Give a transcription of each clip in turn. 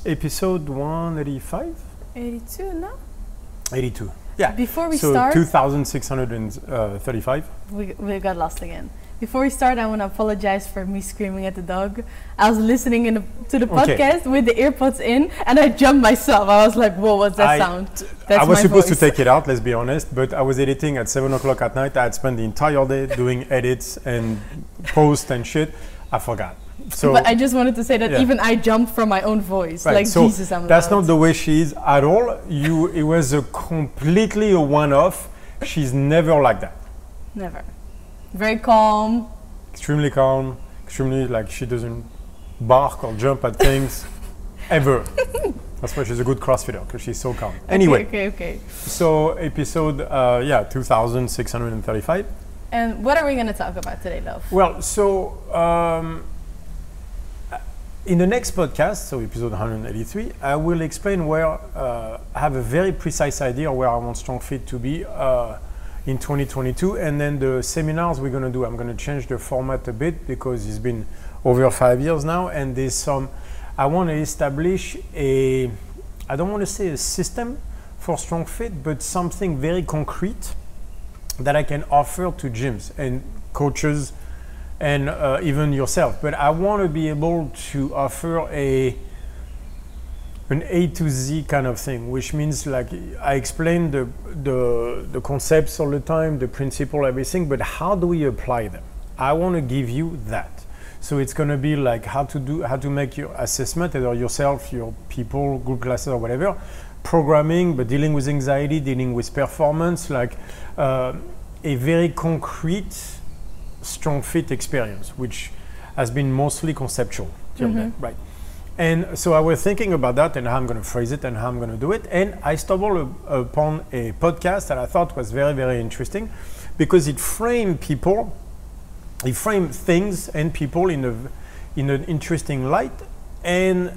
episode 185? 82, no? 82. Yeah. Before we so start, 2,635. we got lost again. Before we start, I want to apologize for me screaming at the dog. I was listening to the podcast with the earpods in, and I jumped myself. I was like, "Whoa, what's that sound?" I was supposed to take it out, let's be honest, but I was editing at 7 o'clock at night. I had spent the entire day doing edits and post and shit. I forgot. So, but I just wanted to say that even I jumped from my own voice. Right, like, so Jesus, I'm that's loud. not the way she is at all. It was completely a one-off. She's never like that. Never. Very calm. Extremely calm. Extremely, like, she doesn't bark or jump at things ever. That's why she's a good CrossFitter, because she's so calm. Anyway. Okay. So episode, 2,635. And what are we going to talk about today, love? Well, so in the next podcast, so episode 183, I will explain where I have a very precise idea where I want Strongfit to be in 2022. And then the seminars we're going to do, I'm going to change the format a bit because it's been over 5 years now. And I want to establish I don't want to say a system for Strongfit, but something very concrete that I can offer to gyms and coaches and even yourself. But I want to be able to offer an A to Z kind of thing, which means like I explain the concepts all the time, the principle, everything, but how do we apply them? I want to give you that. So it's going to be like how to make your assessment, either yourself, your people, group classes or whatever, programming, but dealing with anxiety, dealing with performance, like a very concrete Strongfit experience, which has been mostly conceptual till then, right? And so I was thinking about that and how I'm going to phrase it and how I'm going to do it. And I stumbled upon a podcast that I thought was very, very interesting because it framed things and people in an interesting light. And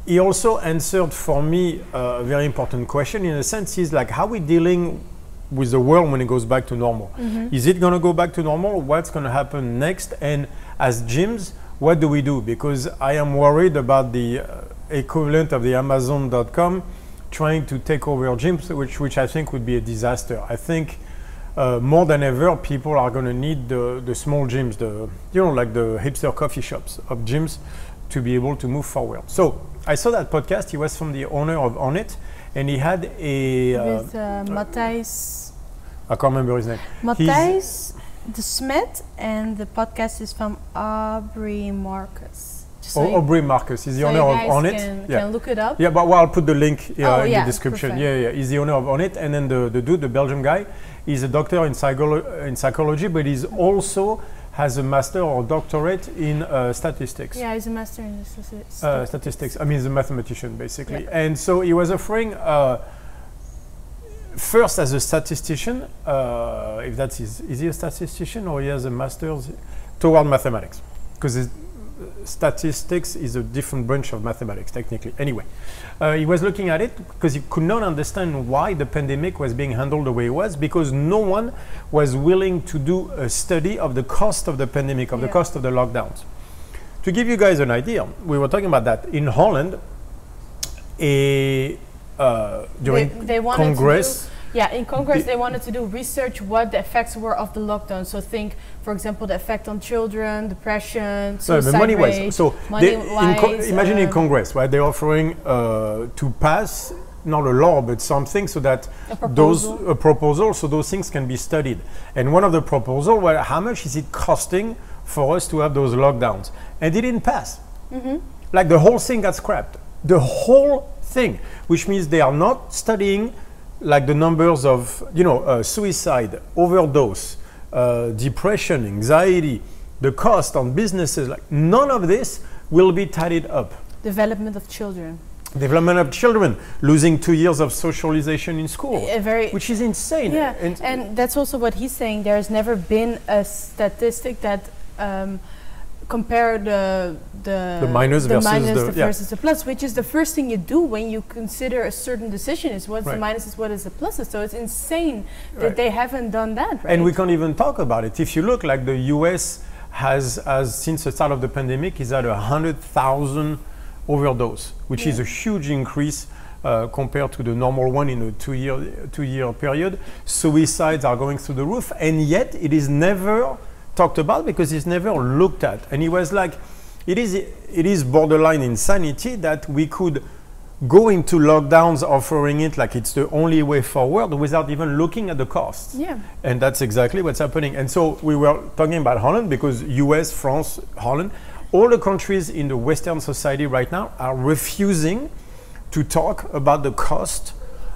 he also answered for me a very important question in a sense. Is like, how are we dealing with the world when it goes back to normal? Is it going to go back to normal? What's going to happen next? And as gyms, what do we do? Because I am worried about the equivalent of the Amazon.com trying to take over gyms, which I think would be a disaster. I think more than ever, people are going to need the small gyms, like the hipster coffee shops of gyms to be able to move forward. So I saw that podcast. He was from the owner of On It, and he had with Mattias. I can't remember his name. Mattias Desmet, and the podcast is from Aubrey Marcus. Aubrey Marcus is the owner of On It. Can look it up. Yeah, but I'll put the link in the description. Perfect. Yeah. He's the owner of On It, and then the dude, the Belgian guy, is a doctor in psychology, but he's also has a master or doctorate in statistics. Yeah, he's a master in statistics. I mean, he's a mathematician basically, and so he was offering. First, as a statistician, if that is he a statistician or he has a master's toward mathematics? Because statistics is a different branch of mathematics, technically. Anyway, he was looking at it because he could not understand why the pandemic was being handled the way it was, because no one was willing to do a study of the cost of the pandemic, the cost of the lockdowns. To give you guys an idea, we were talking about that in Holland. During Congress. In Congress they wanted to do research what the effects were of the lockdown. So think, for example, the effect on children, depression, suicide rate. So imagine in Congress, right? They're offering to pass not a law but something so that a proposal, so those things can be studied. And one of the proposals, well, how much is it costing for us to have those lockdowns? And it didn't pass. Like the whole thing got scrapped. The whole thing, which means they are not studying like the numbers of suicide, overdose, depression, anxiety, the cost on businesses. Like none of this will be tidied up. Development of children, losing 2 years of socialization in school, which is insane. Yeah, and that's also what he's saying. There has never been a statistic that compare the minus versus the plus, which is the first thing you do when you consider a certain decision, is what's the minuses, what is the pluses. So it's insane that they haven't done that, right? And we can't even talk about it. If you look, like the US has since the start of the pandemic, is at 100,000 overdose, which is a huge increase compared to the normal one in a two-year period. Suicides are going through the roof, and yet it is never talked about because it's never looked at. And he was like, it is borderline insanity that we could go into lockdowns offering it like it's the only way forward without even looking at the costs. Yeah. And that's exactly what's happening. And so we were talking about Holland because US, France, Holland, all the countries in the Western society right now are refusing to talk about the cost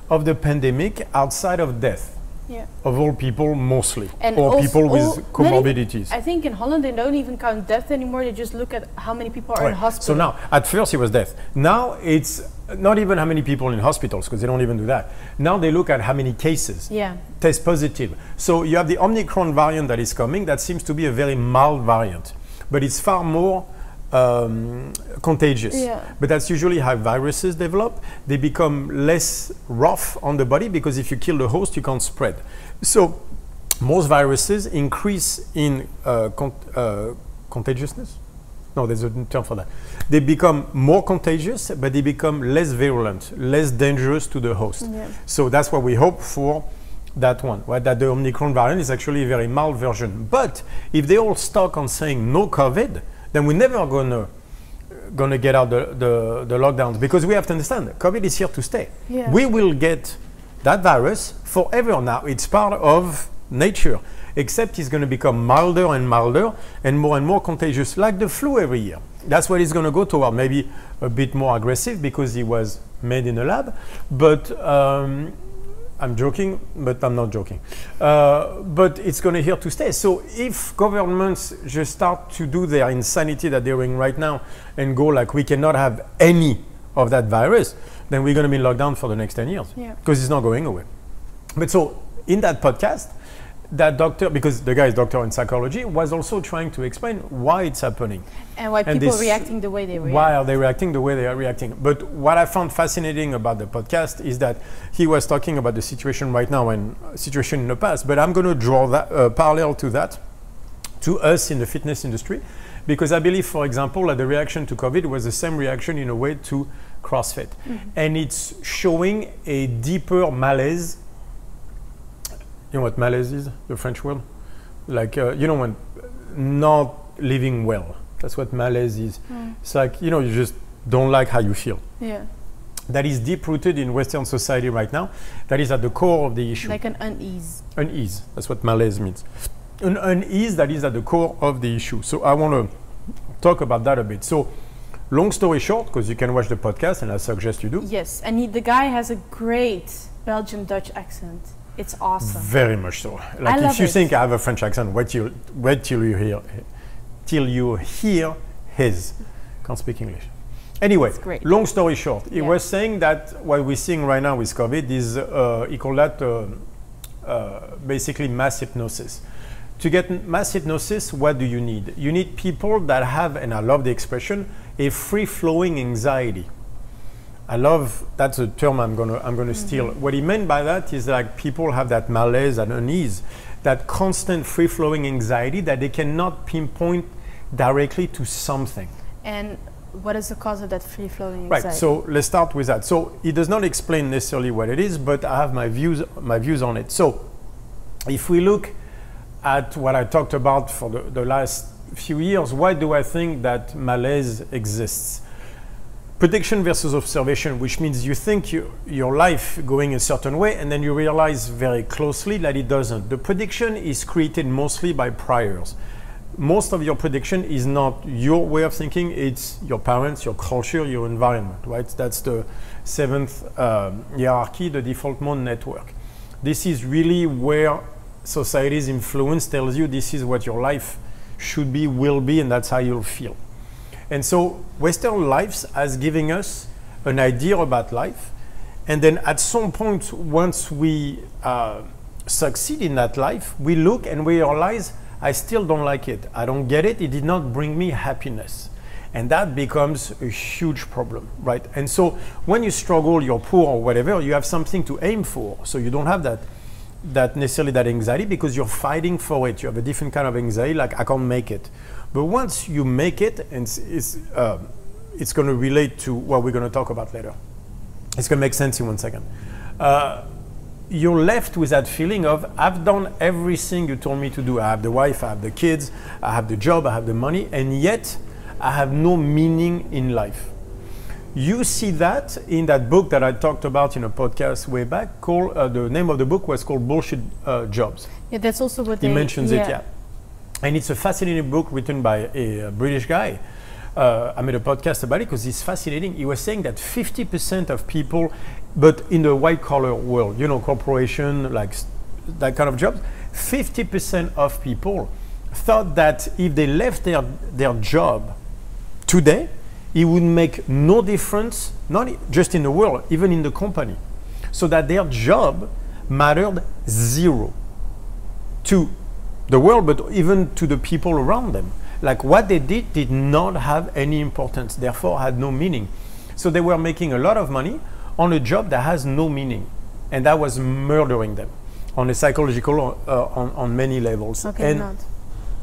of the pandemic outside of death. Yeah. Of all people, mostly, and or people with comorbidities. I think in Holland they don't even count death anymore. They just look at how many people are in hospital. So now, at first it was death. Now it's not even how many people in hospitals, because they don't even do that. Now they look at how many cases test positive. So you have the Omicron variant that is coming. That seems to be a very mild variant, but it's far more contagious. But that's usually how viruses develop. They become less rough on the body because if you kill the host, you can't spread. So most viruses increase in contagiousness. No, there's a term for that. They become more contagious, but they become less virulent, less dangerous to the host. So that's what we hope for that one, right? That the Omicron variant is actually a very mild version. But if they all stuck on saying no COVID, then we're never gonna get out the lockdowns, because we have to understand that COVID is here to stay. We will get that virus forever now. It's part of nature, except it's going to become milder and milder and more contagious, like the flu every year. That's what it's going to go toward, maybe a bit more aggressive because it was made in a lab. But I'm joking, but I'm not joking. But it's going to here to stay. So if governments just start to do their insanity that they're doing right now and go like, we cannot have any of that virus, then we're going to be locked down for the next 10 years because it's not going away. But so in that podcast, that doctor, because the guy is doctor in psychology, was also trying to explain why it's happening. And why people are reacting the way they react. Why are they reacting the way they are reacting? But what I found fascinating about the podcast is that he was talking about the situation right now and situation in the past, but I'm going to draw that parallel to that, to us in the fitness industry, because I believe, for example, that the reaction to COVID was the same reaction in a way to CrossFit. And it's showing a deeper malaise. You know what malaise is, the French word? Like, you know, when not living well. That's what malaise is. It's like, you know, you just don't like how you feel. That is deep-rooted in Western society right now. That is at the core of the issue. Like an unease. Unease, that's what malaise means. An unease that is at the core of the issue. So I want to talk about that a bit. So long story short, because you can watch the podcast and I suggest you do. Yes, and the guy has a great Belgian-Dutch accent. It's awesome. Very much so. Like if you think I have a French accent, wait till you hear his. Can't speak English. Anyway, long story short, he was saying that what we're seeing right now with COVID is he called that basically mass hypnosis. To get mass hypnosis, what do you need? You need people that have, and I love the expression, a free-flowing anxiety. I love, that's a term I'm gonna steal. What he meant by that is like people have that malaise and unease, that constant free-flowing anxiety that they cannot pinpoint directly to something. And what is the cause of that free-flowing anxiety? Right, so let's start with that. So he does not explain necessarily what it is, but I have my views on it. So if we look at what I talked about for the last few years, why do I think that malaise exists? Prediction versus observation, which means you think your life going a certain way and then you realize very closely that it doesn't. The prediction is created mostly by priors. Most of your prediction is not your way of thinking, it's your parents, your culture, your environment, right? That's the seventh hierarchy, the default mode network. This is really where society's influence tells you this is what your life should be, will be, and that's how you'll feel. And so Western lives has given us an idea about life. And then at some point, once we succeed in that life, we look and we realize, I still don't like it. I don't get it. It did not bring me happiness. And that becomes a huge problem, right? And so when you struggle, you're poor or whatever, you have something to aim for. So you don't have that necessarily that anxiety because you're fighting for it. You have a different kind of anxiety, like I can't make it. But once you make it, and it's going to relate to what we're going to talk about later. It's going to make sense in 1 second. You're left with that feeling of, I've done everything you told me to do. I have the wife, I have the kids, I have the job, I have the money, and yet I have no meaning in life. You see that in that book that I talked about in a podcast way back, called, the name of the book was called Bullshit Jobs. Yeah, that's also what he mentions it, yeah. And it's a fascinating book written by a British guy. I made a podcast about it because it's fascinating. He was saying that 50% of people, but in the white collar world, you know, corporation, like that kind of jobs, 50% of people thought that if they left their job today, it would make no difference, not just in the world, even in the company. So that their job mattered zero to the world, but even to the people around them. Like what they did not have any importance, therefore had no meaning. So they were making a lot of money on a job that has no meaning. And that was murdering them on a psychological, on many levels. Okay, and not.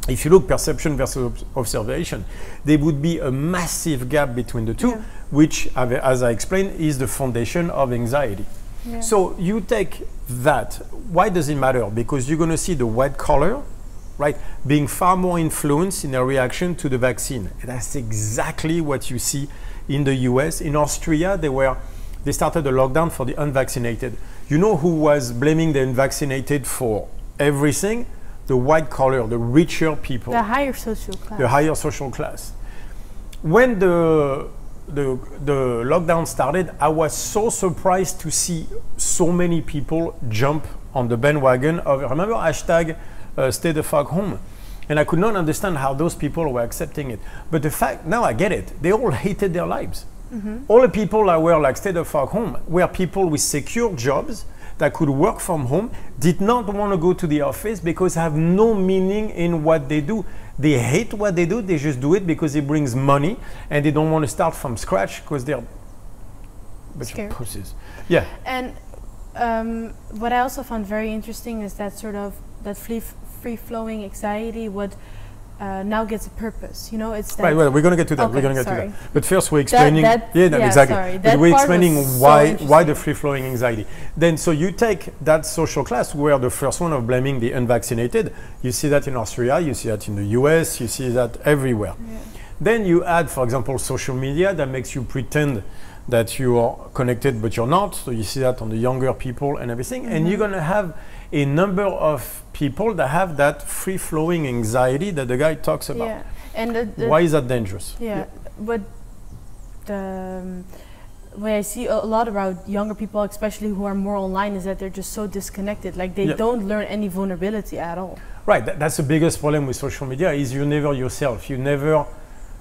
If you look perception versus observation, there would be a massive gap between the two, yeah. Which, as I explained, is the foundation of anxiety. Yeah. So you take that. Why does it matter? Because you're going to see the white collar, right, being far more influenced in their reaction to the vaccine. And that's exactly what you see in the US. In Austria, they started a lockdown for the unvaccinated. You know who was blaming the unvaccinated for everything? The white collar, the richer people. The higher social class. The higher social class. When the lockdown started, I was so surprised to see so many people jump on the bandwagon of, remember hashtag stay the fuck home. And I could not understand how those people were accepting it. But the fact, now I get it, they all hated their lives. Mm-hmm. All the people that were like stay the fuck home were people with secure jobs that could work from home, did not want to go to the office because have no meaning in what they do. They hate what they do, they just do it because it brings money and they don't want to start from scratch because they're a bunch of pussies. Yeah. And what I also found very interesting is that sort of that free-flowing anxiety, what now gets a purpose. You know, it's that. Right, well, we're going to get to that. Okay, we're going to get sorry. to that. But first, we're explaining. Exactly. Sorry, but we're explaining why the free-flowing anxiety. Then, so you take that social class, where the first one of blaming the unvaccinated. You see that in Austria. You see that in the US. You see that everywhere. Yeah. Then you add, for example, social media that makes you pretend that you are connected, but you're not. So you see that on the younger people and everything. Mm-hmm. And you're going to have a number of people that have that free-flowing anxiety that the guy talks about. Yeah. And why is that dangerous? Yeah, but what I see a lot about younger people, especially who are more online, is that they're just so disconnected. Like they don't learn any vulnerability at all. Right, that's the biggest problem with social media, is you're never yourself.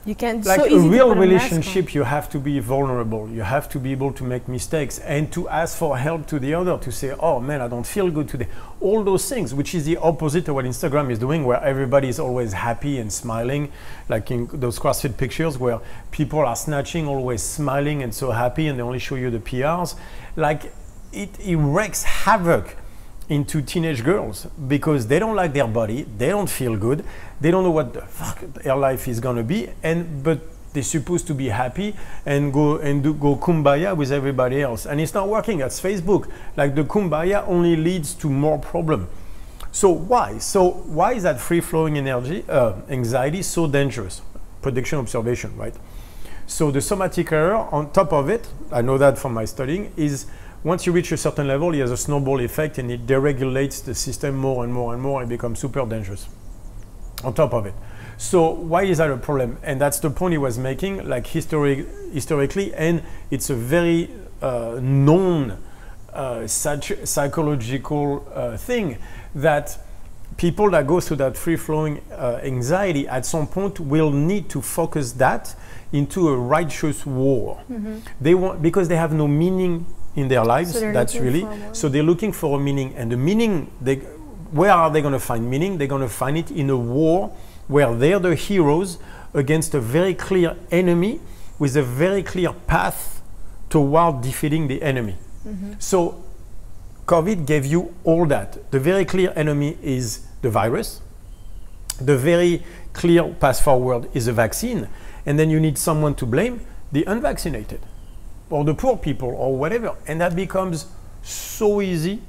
You can't, like so a real relationship, you have to be vulnerable. You have to be able to make mistakes and to ask for help to the other, to say, oh man, I don't feel good today. All those things, which is the opposite of what Instagram is doing, where everybody is always happy and smiling, like in those CrossFit pictures where people are snatching, always smiling and so happy, and they only show you the PRs. Like it wreaks havoc into teenage girls because they don't like their body, they don't feel good, they don't know what the fuck their life is gonna be, but they're supposed to be happy and go kumbaya with everybody else, and it's not working. That's Facebook. Like the kumbaya only leads to more problem. So why is that free-flowing anxiety so dangerous? Prediction, observation, right? So the somatic error on top of it, I know that from my studying, is once you reach a certain level, it has a snowball effect and it deregulates the system more and more and more and becomes super dangerous on top of it. So why is that a problem? And that's the point he was making, like historically, and it's a very known psychological thing, that people that go through that free-flowing anxiety at some point will need to focus that into a righteous war. Mm-hmm. Because they have no meaning in their lives, so they're looking for a meaning, and the meaning, where are they going to find meaning? They're going to find it in a war where they're the heroes against a very clear enemy with a very clear path toward defeating the enemy. Mm-hmm. So COVID gave you all that. The very clear enemy is the virus. The very clear path forward is a vaccine. And then you need someone to blame. the unvaccinated or the poor people or whatever. And that becomes so easy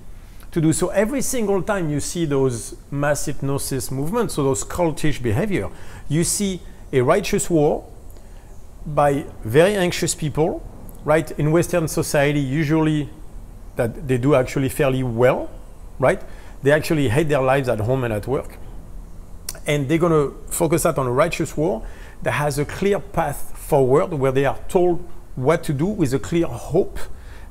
to do. So every single time you see those mass hypnosis movements, so those cultish behavior, you see a righteous war by very anxious people, right? In Western society, usually that they do actually fairly well, right? They actually hate their lives at home and at work. And they're going to focus that on a righteous war that has a clear path forward where they are told what to do with a clear hope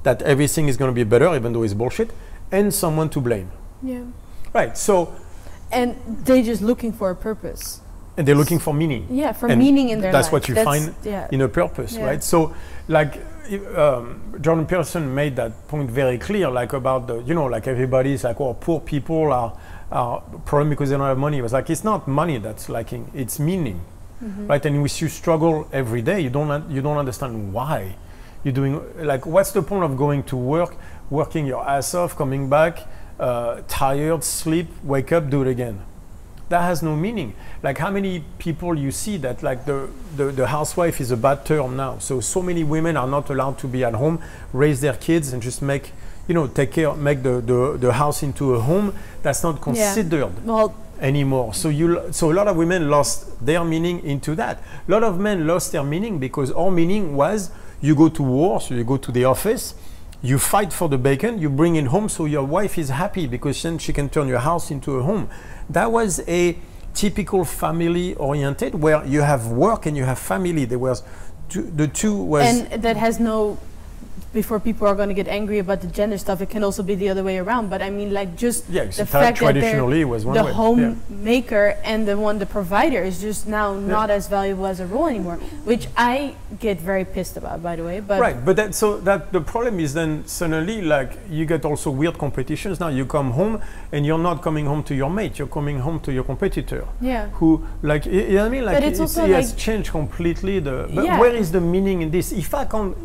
that everything is going to be better, even though it's bullshit, and someone to blame. Yeah. Right, so... And they're just looking for a purpose. And they're looking for meaning. Yeah, for meaning in their life. That's what you find in a purpose, right? So, like, Jordan Peterson made that point very clear, like about the, you know, like everybody's like, oh, poor people are problem because they don't have money. It was like, it's not money that's lacking, it's meaning, right? And if you struggle every day, you don't understand why you're doing, like, what's the point of going to work, working your ass off, coming back, tired, sleep, wake up, do it again? That has no meaning. Like, how many people you see that, like, the housewife is a bad term now. So many women are not allowed to be at home, raise their kids, and just make, you know, take care, make the house into a home. That's not considered anymore. So a lot of women lost their meaning into that. A lot of men lost their meaning because our meaning was you go to war, so you go to the office, you fight for the bacon, you bring it home so your wife is happy because then she can turn your house into a home. That was a typical family oriented where you have work and you have family. There was the two was... And that has no... Before people are going to get angry about the gender stuff, it can also be the other way around. But I mean, like, just the fact that the homemaker and the provider is just now not as valuable as a role anymore, which I get very pissed about, by the way. But right, but that the problem is then suddenly, like, you get also weird competitions. Now you come home and you're not coming home to your mate, you're coming home to your competitor. Yeah. Who, like, you know what I mean? Like, it has changed completely. But where is the meaning in this? If I can't...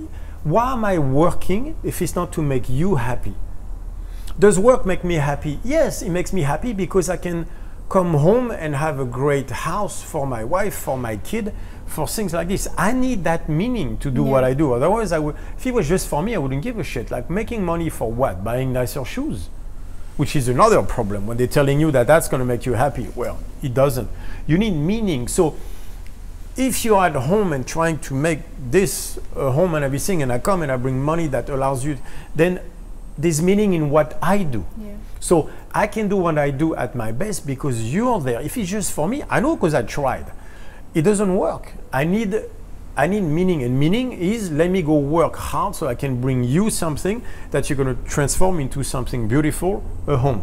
Why am I working if it's not to make you happy? Does work make me happy? Yes, it makes me happy because I can come home and have a great house for my wife, for my kid, for things like this. I need that meaning to do what I do. Otherwise, if it was just for me, I wouldn't give a shit. Like, making money for what? Buying nicer shoes? Which is another problem when they're telling you that that's going to make you happy. Well, it doesn't. You need meaning. So if you're at home and trying to make this a home and everything, and I come and I bring money that allows you, then there's meaning in what I do. Yeah. So I can do what I do at my best because you're there. If it's just for me, I know because I tried. It doesn't work. I need meaning, and meaning is let me go work hard so I can bring you something that you're going to transform into something beautiful, a home.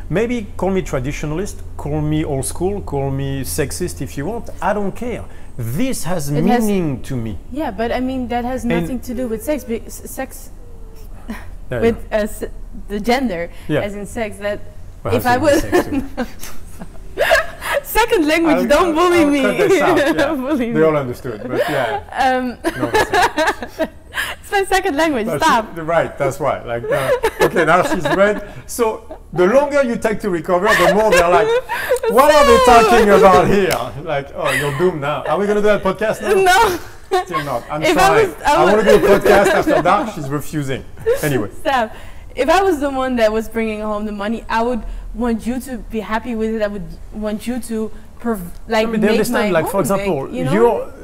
Maybe call me traditionalist, call me old school, call me sexist if you want. I don't care. This has meaning to me. Yeah, but I mean, that has nothing to do with sex. With the gender, as in sex. That well, if I was second language, don't bully me. Don't bully me. They all understood, but it's my second language. Stop. Right, that's why. Like, okay, now she's read. So the longer you take to recover, the more they're like, what are they talking about here? Like, oh, you're doomed now. Are we going to do that podcast now? No. Still not. I'm trying. I want to do a podcast after dark. She's refusing. Anyway. Stop. If I was the one that was bringing home the money, I would want you to be happy with it. I would want you to I mean, they understand, like, for example, big,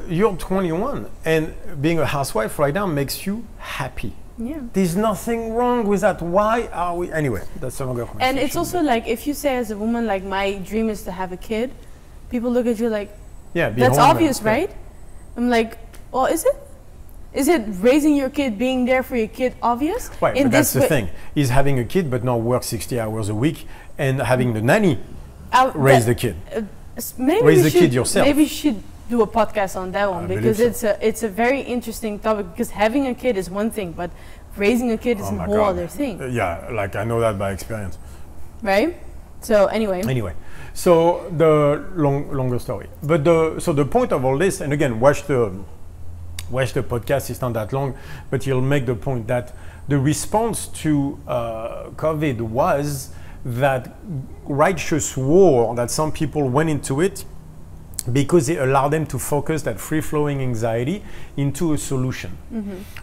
you're 21 and being a housewife right now makes you happy. Yeah. There's nothing wrong with that. Why are we? Anyway, that's another conversation. And it's also like, if you say as a woman, like, my dream is to have a kid, people look at you like, that's obvious, right? I'm like, well, is it? Is it raising your kid, being there for your kid obvious? Right, but that's the thing. Is having a kid but not work 60 hours a week and having the nanny raise the kid. Raise the kid yourself. Maybe you should do a podcast on that one because it's a very interesting topic, because having a kid is one thing, but raising a kid is a whole other thing. Yeah, like, I know that by experience. Right? So anyway. So the longer story. But the point of all this, and again, watch the podcast, it's not that long, but he'll make the point that the response to COVID was that righteous war that some people went into it because it allowed them to focus that free-flowing anxiety into a solution.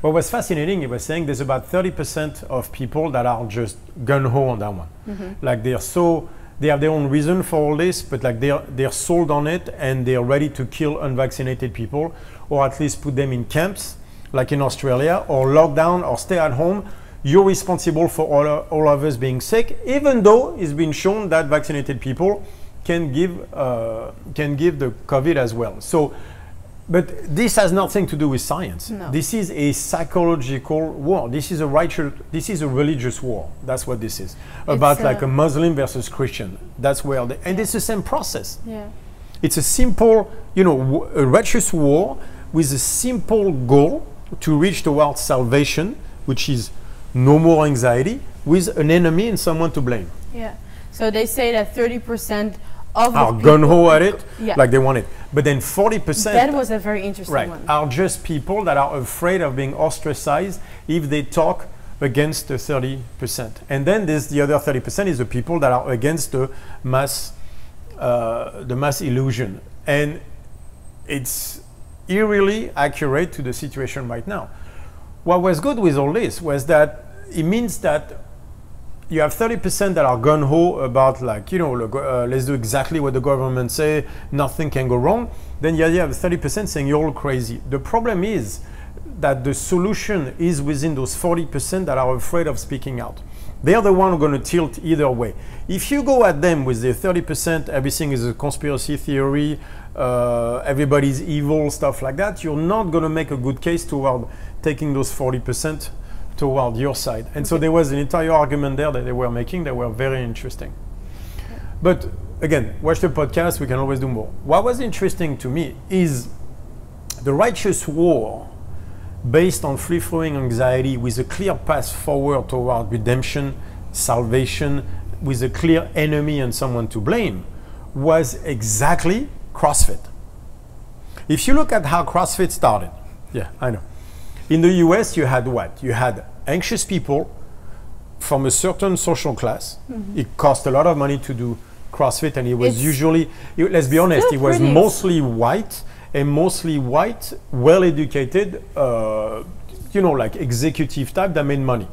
What was fascinating, he was saying there's about 30% of people that are just gung-ho on that one. Like they have their own reason for all this, but like they're sold on it and they're ready to kill unvaccinated people, or at least put them in camps, like in Australia, or lock down or stay at home. You're responsible for all of us being sick, even though it's been shown that vaccinated people can give the COVID as well. So, but this has nothing to do with science. No. This is a psychological war. This is a religious war. That's what this is. About like a Muslim versus Christian. That's where and it's the same process. Yeah. It's a simple, a righteous war with a simple goal to reach towards salvation, which is no more anxiety, with an enemy and someone to blame. Yeah. So they say that 30% of are gung-ho at it, like they want it. But then 40%... That was a very interesting one. Are just people that are afraid of being ostracized if they talk against the 30%. And then there's the other 30% is the people that are against the mass illusion. And it's eerily accurate to the situation right now. What was good with all this was that it means that you have 30% that are gung-ho about like, let's do exactly what the government say, nothing can go wrong. Then you have 30% saying you're all crazy. The problem is that the solution is within those 40% that are afraid of speaking out. They are the one who are going to tilt either way. If you go at them with the 30%, everything is a conspiracy theory, everybody's evil, stuff like that, you're not going to make a good case toward taking those 40% toward your side. And so there was an entire argument there that they were making that were very interesting. But again, watch the podcast, we can always do more. What was interesting to me is the righteous war based on free-flowing anxiety with a clear path forward toward redemption, salvation, with a clear enemy and someone to blame, was exactly CrossFit. If you look at how CrossFit started, yeah, I know. In the US, you had what? You had anxious people from a certain social class. It cost a lot of money to do CrossFit, and it was usually, let's be honest, it was mostly white, well-educated, like executive type that made money.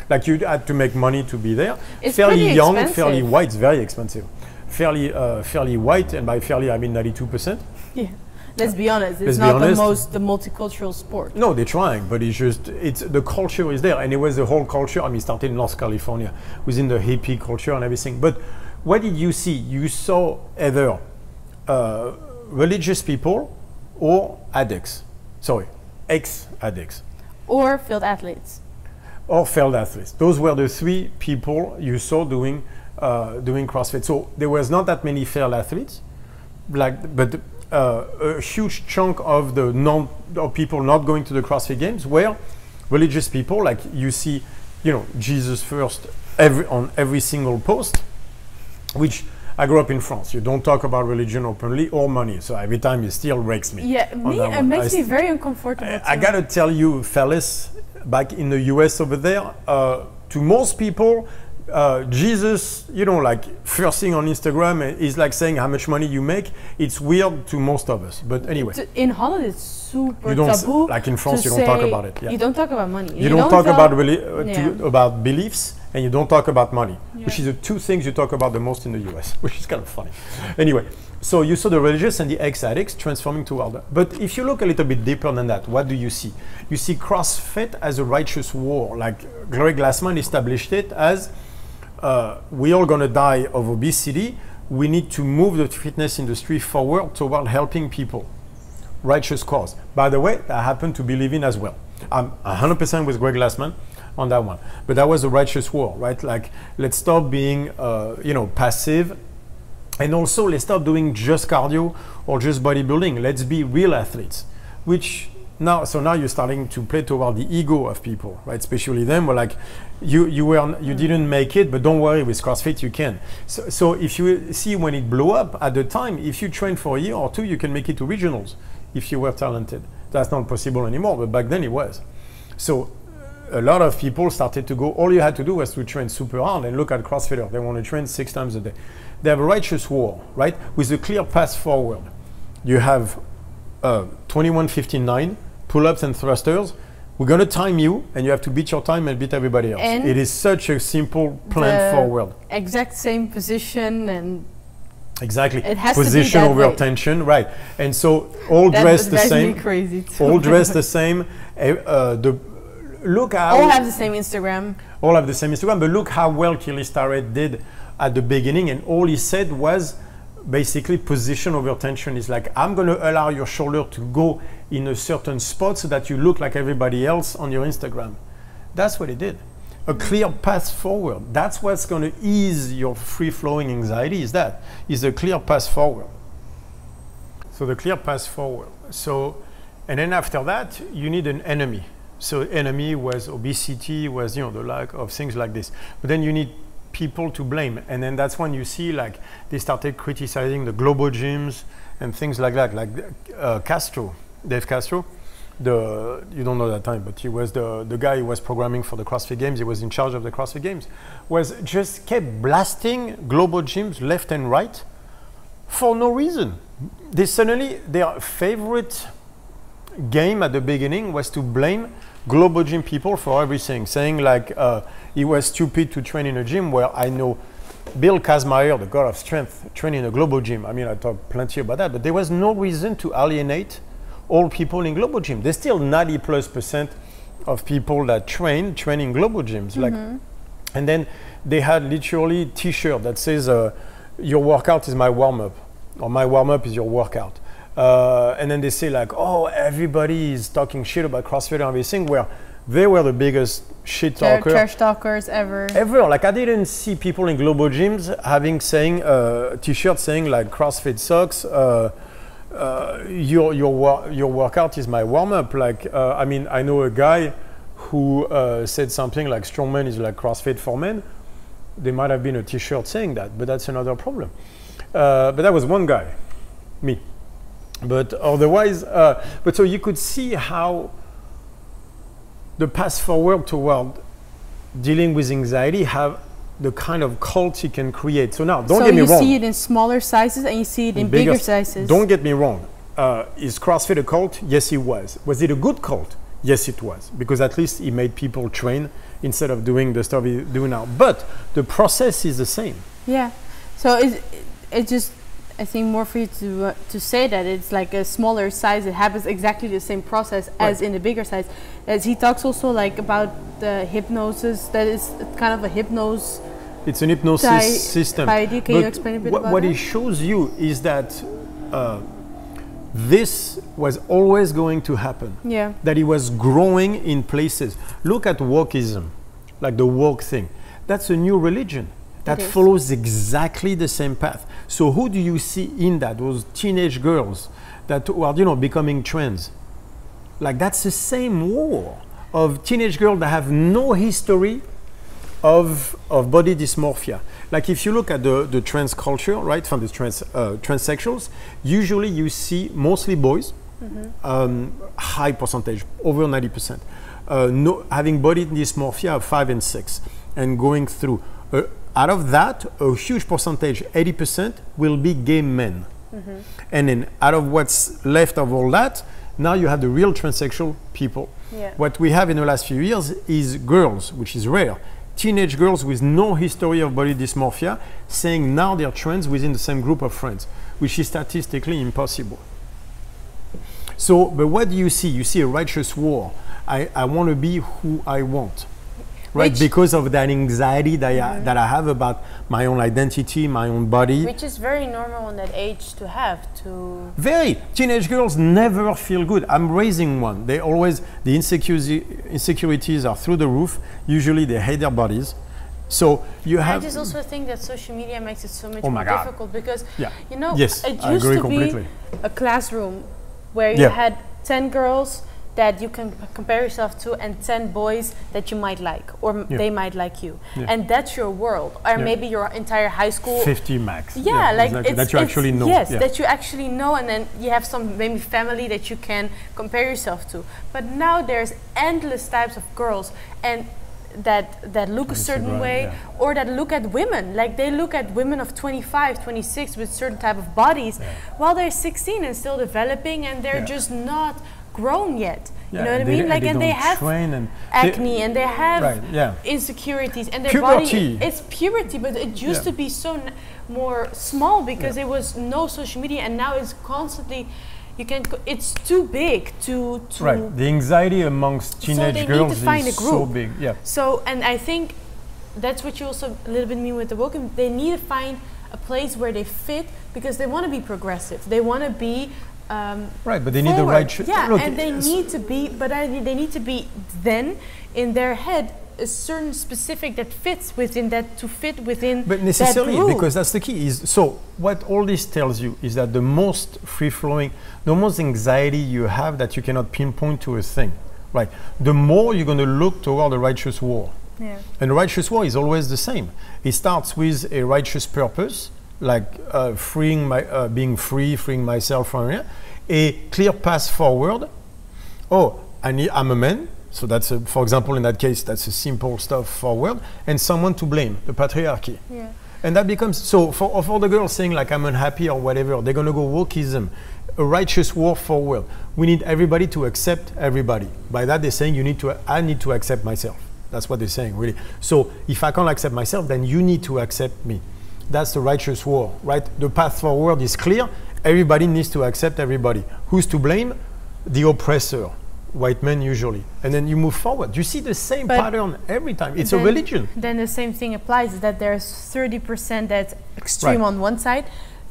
Like you had to make money to be there. It's fairly young, expensive. fairly white, it's very expensive. Fairly white, and by fairly I mean 92%. Yeah. Let's be honest, it's not the multicultural sport. No, they're trying, but it's the culture is there, and it was the whole culture. I mean, it started in North California, within the hippie culture and everything. But what did you see? You saw either religious people or addicts. Sorry, ex-addicts. Or failed athletes. Or failed athletes. Those were the three people you saw doing CrossFit. So there was not that many failed athletes, but a huge chunk of people not going to the CrossFit Games were religious people. Like you see, Jesus first on every single post, which I grew up in France. You don't talk about religion openly or money. So every time it still breaks me. Yeah, it makes me very uncomfortable. I gotta tell you, fellas, back in the US over there, to most people, Jesus, first thing on Instagram is like saying how much money you make. It's weird to most of us, but anyway. In Holland, it's super taboo. Like in France, you don't talk about it. Yeah. You don't talk about money. You don't talk about beliefs, and you don't talk about money, which is the two things you talk about the most in the US, which is kind of funny. Anyway, so you saw the religious and the ex-addicts transforming toward that. But if you look a little bit deeper than that, what do you see? You see CrossFit as a righteous war. Like Greg Glassman established it as we all gonna die of obesity. We need to move the fitness industry forward toward helping people. Righteous cause. By the way, I happen to believe in as well. I'm 100% with Greg Glassman on that one. But that was a righteous war, right? Like, let's stop being, passive. And also, let's stop doing just cardio or just bodybuilding. Let's be real athletes, which now you're starting to play toward the ego of people, right? Especially them, were like, you didn't make it, but don't worry, with CrossFit you can. So if you see when it blew up at the time, if you train for a year or two, you can make it to regionals if you were talented. That's not possible anymore, but back then it was. So a lot of people started to go, all you had to do was to train super hard, and look at CrossFitters. They want to train 6 times a day. They have a righteous war, right? With a clear path forward. you have 21:59 pull-ups and thrusters. We're going to time you, and you have to beat your time and beat everybody else. And it is such a simple plan forward. Exact same position and exactly. It has position to be over tension, right? And so all dressed the same. Crazy too. All dressed the same. Look how all have the same Instagram. All have the same Instagram, but look how well Keely Starrett did at the beginning, and all he said was basically position over tension. Is like, I'm going to allow your shoulder to go in a certain spot so that you look like everybody else on your Instagram. That's what he did. A clear path forward. That's what's going to ease your free-flowing anxiety. Is a clear path forward. So the clear path forward. So, and then after that, you need an enemy. So enemy was obesity, was the lack of things like this. But then you need people to blame, and then that's when you see like they started criticizing the global gyms and things like that, like Dave Castro. You don't know that time, but he was the guy who was programming for the CrossFit Games. He was in charge of the CrossFit Games. Was just kept blasting global gyms left and right for no reason. Their favorite game at the beginning was to blame global gym people for everything, saying like it was stupid to train in a gym where I know Bill Kazmaier, the god of strength, trained in a global gym. I mean, I talk plenty about that, but there was no reason to alienate all people in global gym. There's still 90+% of people that train in global gyms. Like, and then they had literally T-shirt that says, "Your workout is my warm-up," or "My warm-up is your workout." And then they say like, oh, everybody is talking shit about CrossFit and everything, where they were the biggest shit talkers. Trash talkers ever. Like I didn't see people in global gyms having T-shirts saying like CrossFit sucks. Your workout is my warm-up. Like I mean, I know a guy who said something like strongman is like CrossFit for men. There might have been a T-shirt saying that, but that's another problem. But that was one guy, me. But otherwise, so you could see how the path forward toward dealing with anxiety have the kind of cult it can create. So now, don't get me wrong. So you see it in smaller sizes and you see it in bigger sizes. Don't get me wrong. Is CrossFit a cult? Yes, it was. Was it a good cult? Yes, it was. Because at least it made people train instead of doing the stuff we do now. But the process is the same. Yeah. So it's just, I think more for you to say that it's like a smaller size. It happens exactly the same process as in the bigger size. As he talks also like about the hypnosis. That is kind of a hypnosis. It's an hypnosis system. Can you explain a bit about that? What it shows you is that this was always going to happen. Yeah. That it was growing in places. Look at wokeism, like the woke thing. That's a new religion. That follows exactly the same path. So who do you see in that? Those teenage girls that are, becoming trends. Like that's the same war of teenage girls that have no history of body dysmorphia. Like if you look at the trans culture, right, from the transsexuals, usually you see mostly boys, high percentage, over 90%, having body dysmorphia of 5 and 6, and going through. Out of that, a huge percentage, 80%, will be gay men. And then out of what's left of all that, now you have the real transsexual people. Yeah. What we have in the last few years is girls, which is rare. Teenage girls with no history of body dysmorphia saying now they're trans within the same group of friends, which is statistically impossible. So, but what do you see? You see a righteous war. I want to be who I want. Right, because of that anxiety that I have about my own identity, my own body. Which is very normal in that age to have. Teenage girls never feel good. I'm raising one. They always, the insecurities are through the roof. Usually they hate their bodies. So you have... I just also think that social media makes it so much more difficult because, it used to be a classroom where you had 10 girls that you can compare yourself to and 10 boys that you might like or they might like you. And that's your world. Or maybe your entire high school. 50 max. Like exactly. That you actually know. Yes, that you actually know, and then you have some maybe family that you can compare yourself to. But now there's endless types of girls, and that look a certain way, or that look at women. Like they look at women of 25, 26 with certain type of bodies, while they're 16 and still developing, and they're just not grown yet. You know what I mean? Like, and they have acne, and they have insecurities, and their puberty. body. It's puberty, but it used to be so more small because it was no social media, and now it's constantly. It's too big to the anxiety amongst teenage girls is so big. So, and I think that's what you also a little bit mean with the woke. They need to find a place where they fit because they want to be progressive. They want to be but they need the right and they need to be, but they need to be then in their head a certain specific that fits within that to fit within. But necessarily, that because that's the key. Is so what all this tells you is that the most free-flowing, the most anxiety you have that you cannot pinpoint to a thing, right? The more you're going to look toward the righteous war. Yeah. And the righteous war is always the same. It starts with a righteous purpose, like being free, freeing myself from here, a clear path forward. Oh, I'm a man. So that's, for example, in that case, that's a simple stuff forward, and someone to blame, the patriarchy. Yeah. And that becomes, so for the girls saying like I'm unhappy or whatever, they're gonna go wokeism, a righteous war forward. We need everybody to accept everybody. By that they're saying I need to accept myself. That's what they're saying, really. So if I can't accept myself, then you need to accept me. That's the righteous war, right? The path forward is clear. Everybody needs to accept everybody. Who's to blame? The oppressor. White men usually, and then you move forward. You see the same pattern every time. It's a religion. Then the same thing applies, that there's 30% that's extreme on one side,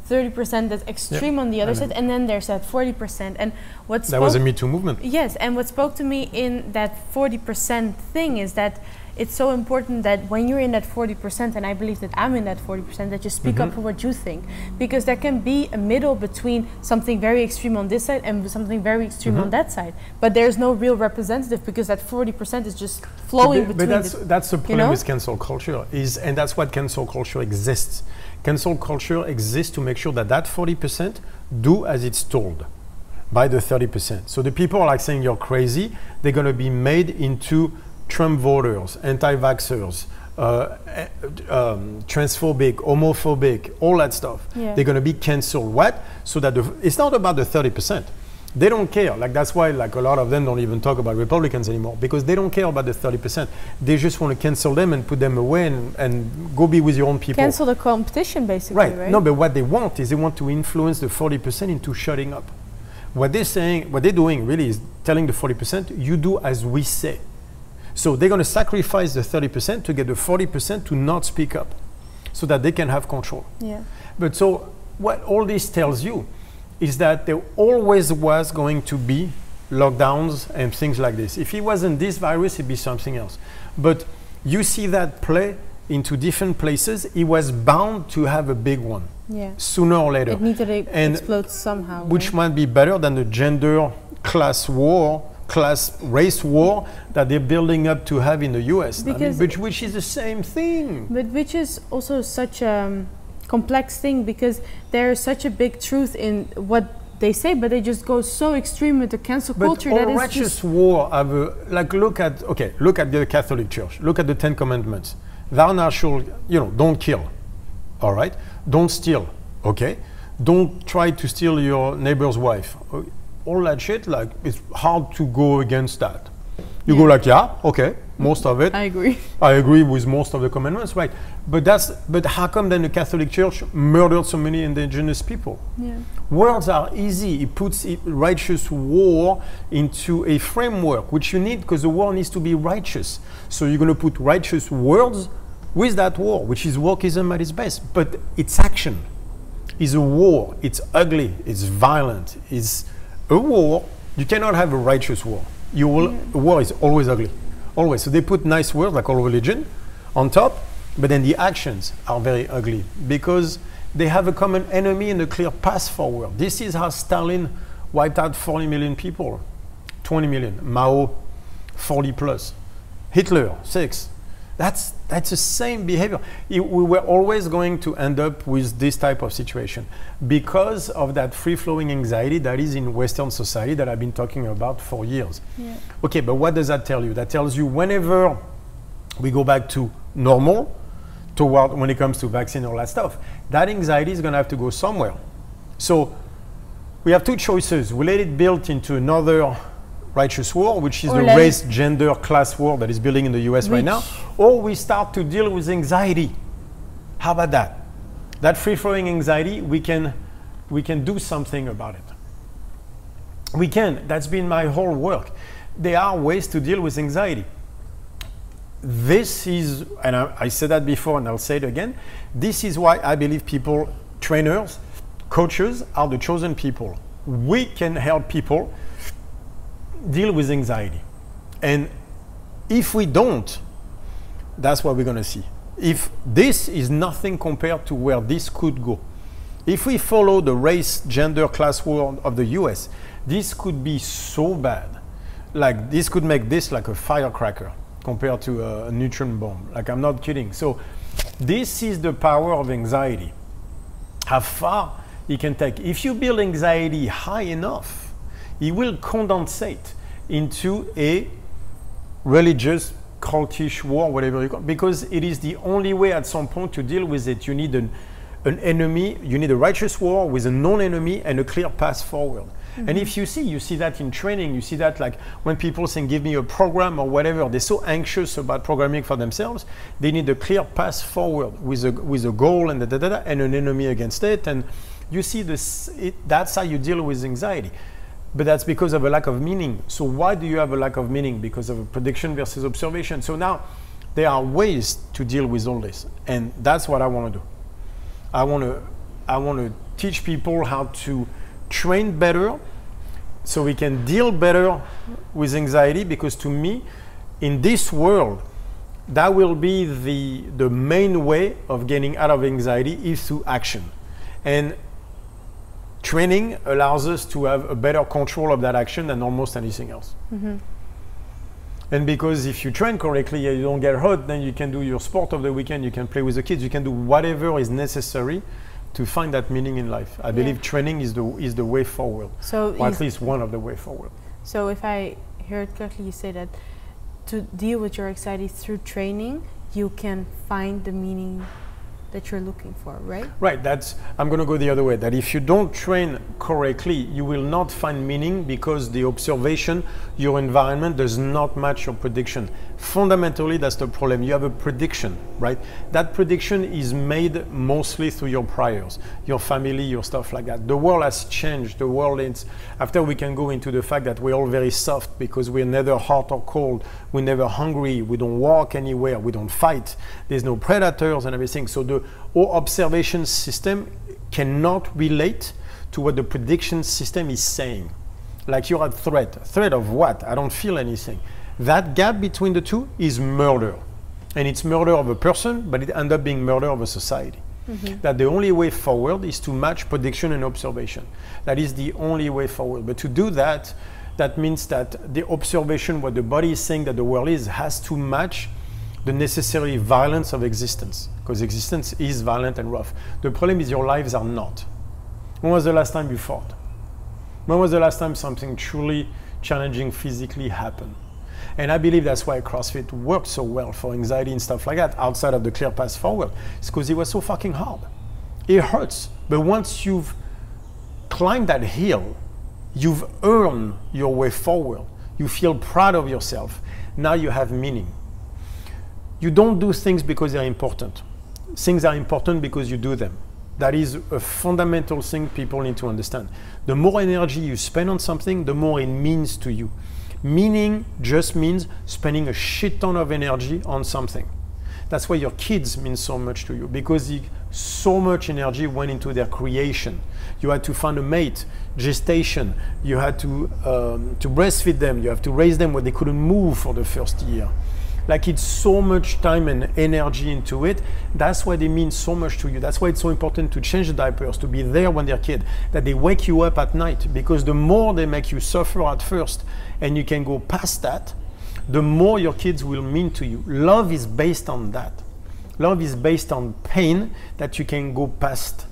30% that's extreme on the other side, and then there's that 40%. And that was a Me Too movement. Yes, and what spoke to me in that 40% thing is that it's so important that when you're in that 40%, and I believe that I'm in that 40%, that you speak up for what you think. Because there can be a middle between something very extreme on this side and something very extreme on that side. But there's no real representative because that 40% is just flowing between. But that's the problem with cancel culture, and that's what cancel culture exists. Cancel culture exists to make sure that 40% do as it's told by the 30%. So the people are like saying you're crazy, they're going to be made into Trump voters, anti-vaxxers, transphobic, homophobic, all that stuff. Yeah. They're going to be canceled. What? So that it's not about the 30%. They don't care. Like that's why like a lot of them don't even talk about Republicans anymore, because they don't care about the 30%. They just want to cancel them and put them away and go be with your own people. Cancel the competition, basically, right? No, but what they want is they want to influence the 40% into shutting up. What they're doing really is telling the 40%, you do as we say. So they're going to sacrifice the 30% to get the 40% to not speak up so that they can have control. Yeah. But so what all this tells you is that there always was going to be lockdowns and things like this. If it wasn't this virus, it'd be something else. But you see that play into different places. It was bound to have a big one sooner or later. It needed to explode somehow. Which might be better than the gender class race war that they're building up to have in the US, which is the same thing. But which is also such a complex thing, because there is such a big truth in what they say, but they just go so extreme with the cancel culture that is righteous war. Look at the Catholic Church. Look at the 10 Commandments. Thou shalt, don't kill. All right. Don't steal. Okay. Don't try to steal your neighbor's wife. All that shit, like, it's hard to go against that. You go like, okay, most of it. I agree. I agree with most of the commandments, right? But how come then the Catholic Church murdered so many indigenous people? Yeah. Words are easy. It puts righteous war into a framework, which you need because the war needs to be righteous. So you're going to put righteous words with that war, which is wokeism at its best. But its action is a war. It's ugly. It's violent. It's a war. You cannot have a righteous war. A war is always ugly, always. So they put nice words like all religion on top, but then the actions are very ugly because they have a common enemy and a clear path forward. This is how Stalin wiped out 40 million people, 20 million. Mao, 40 plus. Hitler, 6. That's the same behavior. We were always going to end up with this type of situation because of that free-flowing anxiety that is in Western society that I've been talking about for years. Yeah. Okay, but what does that tell you? That tells you whenever we go back to normal toward when it comes to vaccine, all that stuff, that anxiety is going to have to go somewhere. So we have two choices. We let it build into another righteous war, which is the race, gender, class war that is building in the US right now, or we start to deal with anxiety. How about that? That free-flowing anxiety, we can do something about it. We can. That's been my whole work. There are ways to deal with anxiety. This is, and I said that before and I'll say it again, this is why I believe people, trainers, coaches are the chosen people. We can help people deal with anxiety. And if we don't, that's what we're going to see. If this is nothing compared to where this could go. If we follow the race, gender, class war of the US, this could be so bad. Like this could make this like a firecracker compared to a neutron bomb. Like I'm not kidding. So this is the power of anxiety. How far it can take. If you build anxiety high enough, it will condensate into a religious, cultish war, whatever you call it, because it is the only way at some point to deal with it. You need an enemy, you need a righteous war with a non-enemy and a clear path forward. Mm-hmm. And if you see that in training, you see that like when people say, give me a program or whatever, they're so anxious about programming for themselves, they need a clear path forward with a goal and and an enemy against it. And you see this, that's how you deal with anxiety. But that's because of a lack of meaning. So why do you have a lack of meaning? Because of a prediction versus observation. So now there are ways to deal with all this. And that's what I want to do. I want to teach people how to train better so we can deal better with anxiety, because to me, in this world, that will be the main way of getting out of anxiety is through action. And training allows us to have a better control of that action than almost anything else. Mm-hmm. And because if you train correctly, you don't get hurt, then you can do your sport of the weekend, you can play with the kids, you can do whatever is necessary to find that meaning in life. I believe training is the way forward, or at least one of the way forward. So if I hear it correctly, you say that to deal with your anxiety through training, you can find the meaning that you're looking for, right? Right, I'm going to go the other way, that if you don't train correctly, you will not find meaning because the observation, your environment does not match your prediction. Fundamentally, that's the problem. You have a prediction, right? That prediction is made mostly through your priors, your family, your stuff like that. The world has changed. The world is, after we can go into the fact that we're all very soft because we're neither hot or cold, we're never hungry, we don't walk anywhere, we don't fight, there's no predators and everything. So the whole observation system cannot relate to what the prediction system is saying. Like you're at threat. Threat of what? I don't feel anything. That gap between the two is murder. And it's murder of a person, but it ends up being murder of a society. Mm-hmm. That the only way forward is to match prediction and observation. That is the only way forward. But to do that, that means that the observation, what the body is saying that the world is, has to match the necessary violence of existence. Because existence is violent and rough. The problem is your lives are not. When was the last time you fought? When was the last time something truly challenging physically happened? And I believe that's why CrossFit worked so well for anxiety and stuff like that, outside of the clear path forward. It's because it was so fucking hard. It hurts. But once you've climbed that hill, you've earned your way forward. You feel proud of yourself. Now you have meaning. You don't do things because they're important. Things are important because you do them. That is a fundamental thing people need to understand. The more energy you spend on something, the more it means to you. Meaning just means spending a shit ton of energy on something. That's why your kids mean so much to you, because so much energy went into their creation. You had to find a mate, gestation, you had to breastfeed them, you have to raise them when they couldn't move for the first year. Like it's so much time and energy into it. That's why they mean so much to you. That's why it's so important to change the diapers, to be there when they're kids, that they wake you up at night, because the more they make you suffer at first and you can go past that, the more your kids will mean to you. Love is based on that. Love is based on pain that you can go past,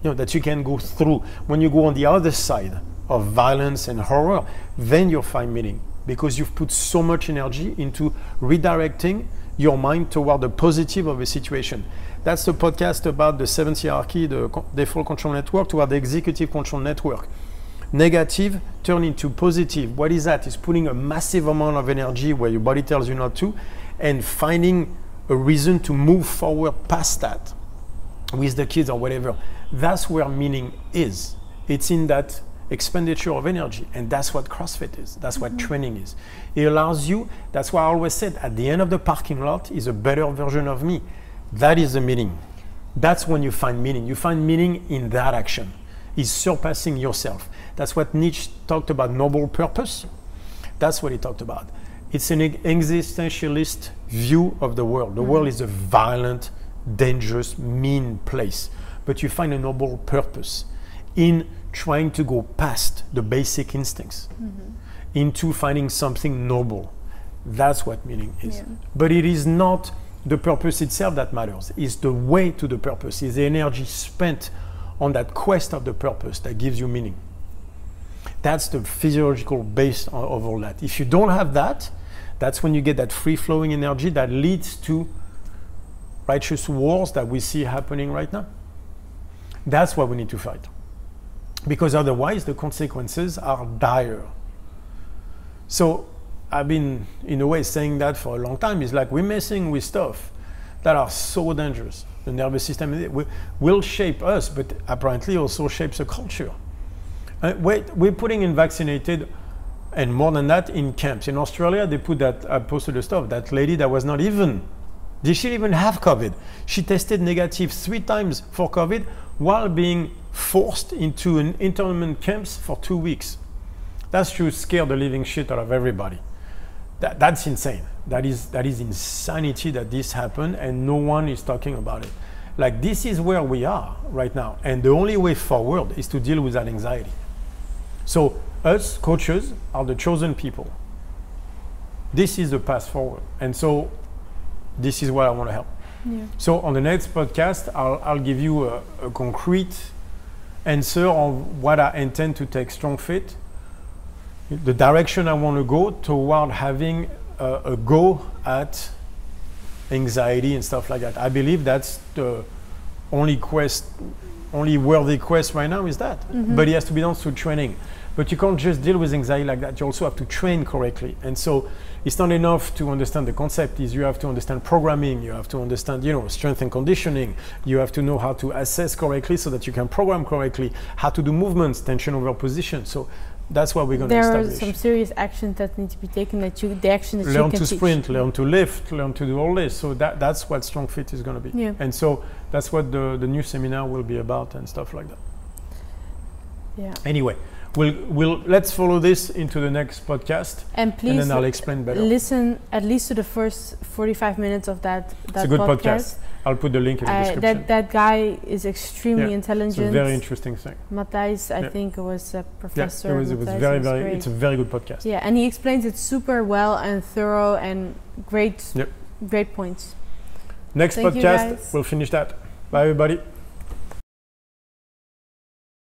that you can go through. When you go on the other side of violence and horror, then you'll find meaning. because you've put so much energy into redirecting your mind toward the positive of a situation. That's the podcast about the seventh hierarchy, the default control network toward the executive control network. Negative turn into positive. What is that? It's putting a massive amount of energy where your body tells you not to, and finding a reason to move forward past that with the kids or whatever. That's where meaning is. It's in that expenditure of energy, and that's what CrossFit is. That's what training is. It allows you, that's why I always said, at the end of the parking lot is a better version of me. That is the meaning. That's when you find meaning. You find meaning in that action. Is surpassing yourself. That's what Nietzsche talked about, noble purpose. That's what he talked about. It's an existentialist view of the world. The world is a violent, dangerous, mean place. But you find a noble purpose in trying to go past the basic instincts into finding something noble. That's what meaning is. Yeah. But it is not the purpose itself that matters. It's the way to the purpose. It's the energy spent on that quest of the purpose that gives you meaning. That's the physiological base of all that. If you don't have that, that's when you get that free-flowing energy that leads to righteous wars that we see happening right now. That's what we need to fight. Because otherwise, the consequences are dire. So I've been, in a way, saying that for a long time. It's like we're messing with stuff that are so dangerous. The nervous system will shape us, but apparently also shapes a culture. We're putting in vaccinated, and more than that, in camps. In Australia, they put that, I posted the stuff, that lady that was not even, did she even have COVID? She tested negative 3 times for COVID while being forced into an internment camps for 2 weeks. That's to scare the living shit out of everybody. That's insane. That is insanity that this happened, and no one is talking about it. Like, this is where we are right now, and the only way forward is to deal with that anxiety. So us coaches are the chosen people. This is the path forward, and so this is what I want to help. Yeah. So on the next podcast, I'll give you a concrete answer on what I intend to take Strongfit, the direction I want to go toward having a go at anxiety and stuff like that. I believe that's the only worthy quest right now is that. But it has to be done through training. But you can't just deal with anxiety like that. You also have to train correctly. And so it's not enough to understand the concept. You have to understand programming. You have to understand, strength and conditioning. You have to know how to assess correctly so that you can program correctly, how to do movements, tension over position. So that's what we're going to establish. There are some serious actions that need to be taken, the action that you can learn to sprint, learn to lift, learn to do all this. So that's what Strongfit is going to be. Yeah. And so that's what the new seminar will be about and stuff like that. Yeah. Anyway, let's follow this into the next podcast. And please, and then I'll explain better. Listen at least to the first 45 minutes of that podcast. It's a good podcast. I'll put the link in the description. That guy is extremely intelligent. It's a very interesting thing. Mattias, I think, was a professor. Yeah, it was very, very. It's a very good podcast. Yeah, and he explains it super well and thorough and great points. Next podcast, we'll finish that. Bye, everybody.